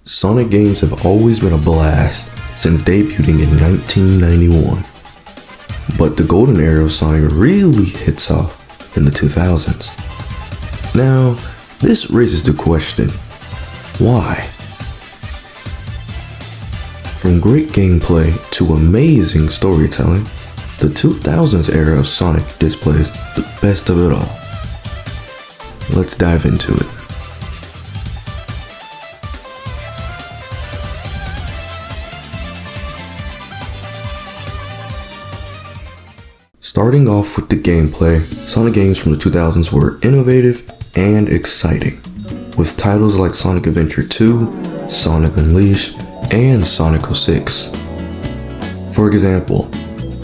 Sonic games have always been a blast since debuting in 1991. But the golden era of Sonic really hits off in the 2000s. Now, this raises the question, why? From great gameplay to amazing storytelling, the 2000s era of Sonic displays the best of it all. Let's dive into it. Starting off with the gameplay, Sonic games from the 2000s were innovative and exciting, with titles like Sonic Adventure 2, Sonic Unleashed, and Sonic 06. For example,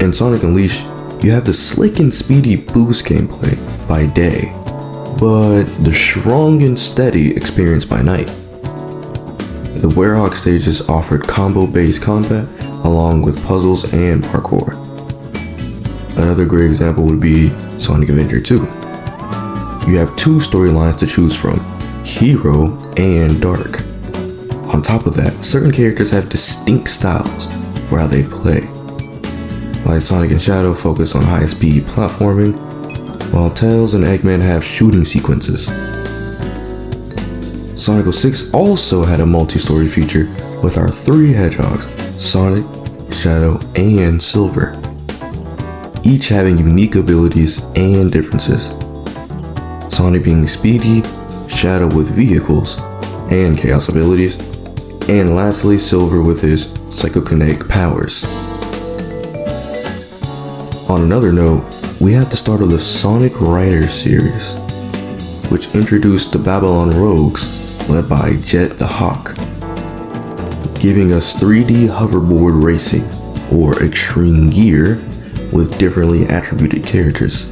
in Sonic Unleashed, you have the slick and speedy boost gameplay by day, but the strong and steady experience by night. The Werehog stages offered combo-based combat along with puzzles and parkour. Another great example would be Sonic Adventure 2. You have two storylines to choose from, Hero and Dark. On top of that, certain characters have distinct styles for how they play. Like Sonic and Shadow focus on high-speed platforming, while Tails and Eggman have shooting sequences. Sonic 06 also had a multi-story feature with our three hedgehogs, Sonic, Shadow, and Silver, each having unique abilities and differences. Sonic being speedy, Shadow with vehicles and chaos abilities, and lastly Silver with his psychokinetic powers. On another note, we had the start of the Sonic Riders series, which introduced the Babylon Rogues led by Jet the Hawk, giving us 3D hoverboard racing, or extreme gear, with differently attributed characters.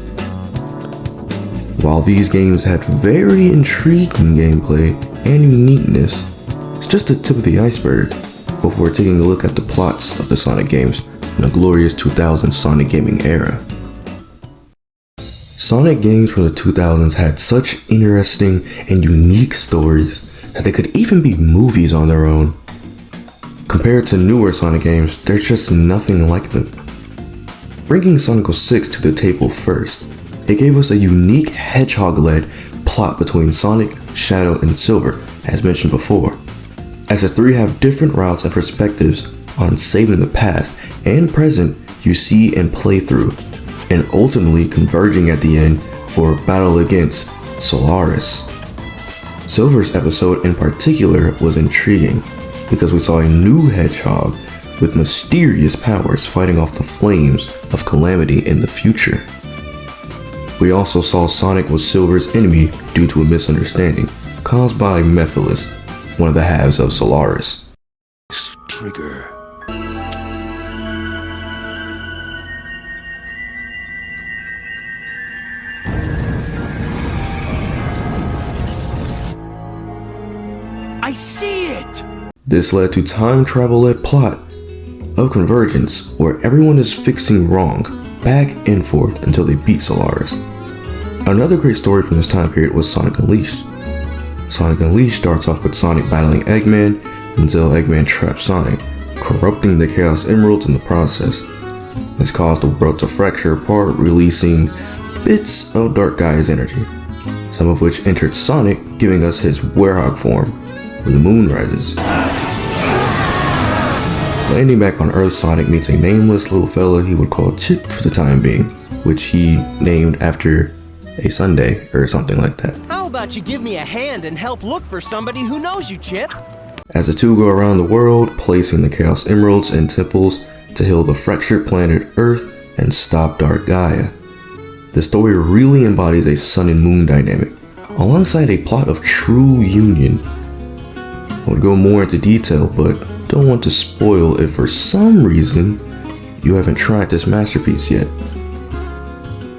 While these games had very intriguing gameplay and uniqueness, it's just the tip of the iceberg before taking a look at the plots of the Sonic games in the glorious 2000s Sonic gaming era. Sonic games from the 2000s had such interesting and unique stories that they could even be movies on their own. Compared to newer Sonic games, there's just nothing like them. Bringing Sonic 06 to the table first, it gave us a unique hedgehog-led plot between Sonic, Shadow, and Silver, as mentioned before, as the three have different routes and perspectives on saving the past and present you see and play through, and ultimately converging at the end for a battle against Solaris. Silver's episode in particular was intriguing because we saw a new hedgehog with mysterious powers fighting off the flames of calamity in the future. We also saw Sonic was Silver's enemy due to a misunderstanding caused by Mephiles, one of the halves of Solaris. Trigger. I see it! This led to time travel-led plot of Convergence, where everyone is fixing wrong back and forth until they beat Solaris. Another great story from this time period was Sonic Unleashed. Sonic Unleashed starts off with Sonic battling Eggman until Eggman traps Sonic, corrupting the Chaos Emeralds in the process. This caused the world to fracture apart, releasing bits of Dark Gaia's energy, some of which entered Sonic, giving us his Werehog form, where the moon rises. Landing back on Earth, Sonic meets a nameless little fella he would call Chip for the time being, which he named after a Sunday or something like that. How about you give me a hand and help look for somebody who knows you, Chip? As the two go around the world, placing the Chaos Emeralds in temples to heal the fractured planet Earth and stop Dark Gaia. The story really embodies a sun and moon dynamic, alongside a plot of true union. I would go more into detail, but don't want to spoil if for some reason you haven't tried this masterpiece yet.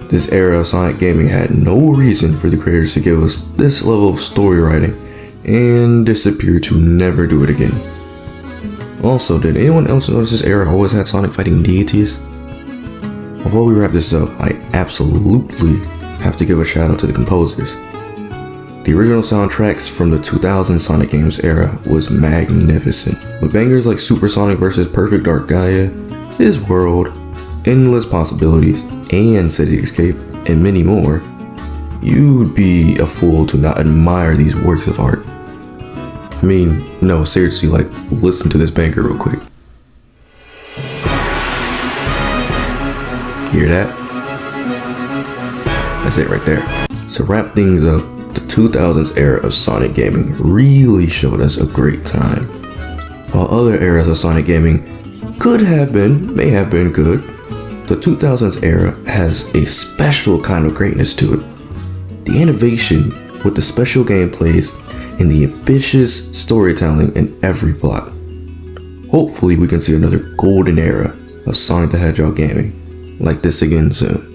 This era of Sonic gaming had no reason for the creators to give us this level of story writing and disappear to never do it again. Also, did anyone else notice this era always had Sonic fighting deities? Before we wrap this up, I absolutely have to give a shout out to the composers. The original soundtracks from the 2000 Sonic games era was magnificent. With bangers like Super Sonic vs. Perfect Dark Gaia, His World, Endless Possibilities, and City Escape, and many more, you'd be a fool to not admire these works of art. I mean, no, seriously, like, listen to this banger real quick. Hear that? That's it right there. To wrap things up, the 2000s era of Sonic gaming really showed us a great time. While other eras of Sonic gaming may have been good, the 2000s era has a special kind of greatness to it. The innovation with the special gameplays and the ambitious storytelling in every plot. Hopefully we can see another golden era of Sonic the Hedgehog gaming like this again soon.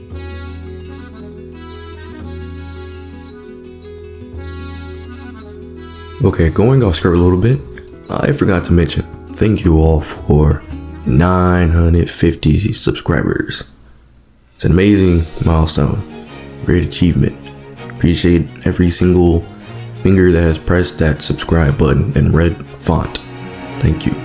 Okay, going off script a little bit, I forgot to mention, thank you all for 950 subscribers. It's an amazing milestone, great achievement. Appreciate every single finger that has pressed that subscribe button in red font. Thank you.